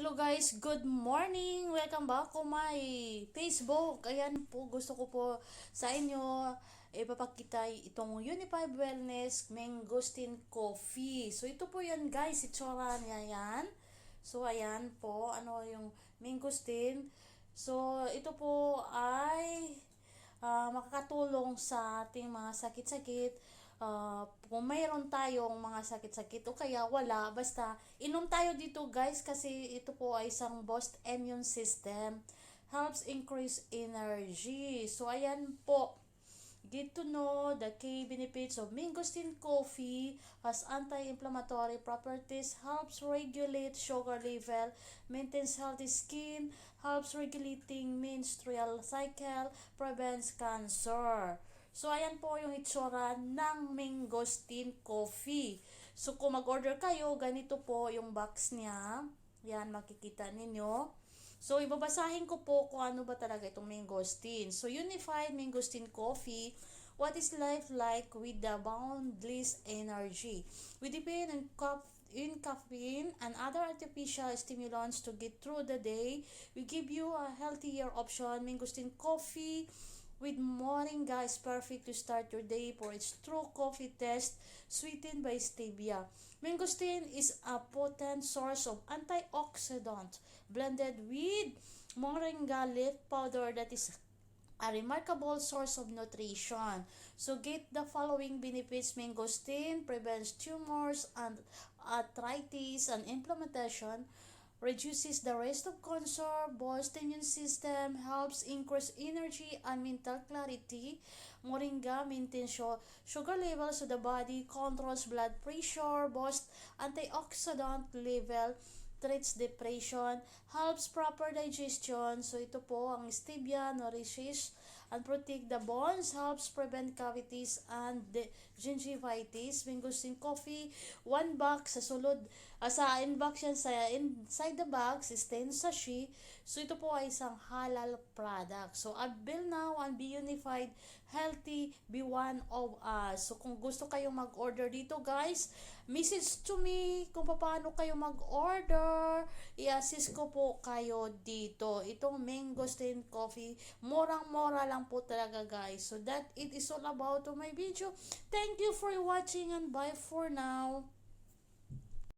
Hello guys, good morning! Welcome back to my Facebook. Ayan po, gusto ko po sa inyo ipapakita itong Unified Wellness Mangosteen Coffee. So ito po yan guys, itsura niya yan. So ayan po, ano yung mangosteen. So ito po ay makakatulong sa ating mga sakit-sakit. Kung mayroon tayong mga sakit-sakit o kaya wala, basta inom tayo dito guys kasi ito po ay isang boost immune system, helps increase energy. So ayan po, get to know the key benefits of mangosteen coffee. Has anti-inflammatory properties, helps regulate sugar level, maintains healthy skin, helps regulating menstrual cycle, prevents cancer. So, ayan po yung itsura ng mangosteen coffee. So, kung mag-order kayo, ganito po yung box niya. Yan, makikita ninyo. So, ibabasahin ko po kung ano ba talaga itong mangosteen. So, Unified Mangosteen Coffee. What is life like with the boundless energy? We depend in caffeine and other artificial stimulants to get through the day. We give you a healthier option. Mangosteen coffee with moringa is perfect to start your day for its true coffee taste, sweetened by stevia. Mangosteen is a potent source of antioxidant blended with moringa leaf powder that is a remarkable source of nutrition. So get the following benefits. Mangosteen prevents tumors and arthritis and inflammation, reduces the risk of cancer, boosts immune system, helps increase energy and mental clarity. Moringa maintains sugar levels of the body, controls blood pressure, boosts antioxidant level, treats depression, helps proper digestion. So ito po ang stevia nourishes and protect the bones, helps prevent cavities and gingivitis. Mangosteen coffee, one box sa sulod, sa inbox yan, sa inside the box is 10 sachet. So ito po ay isang halal product. So avail now and be unified, healthy, be one of us. So kung gusto kayong mag-order dito guys, message to me kung paano kayo mag-order. I-assist ko po kayo dito. Itong mangosteen coffee, murang-mura lang po talaga guys. So that it is all about to my video. Thank you for watching and bye for now.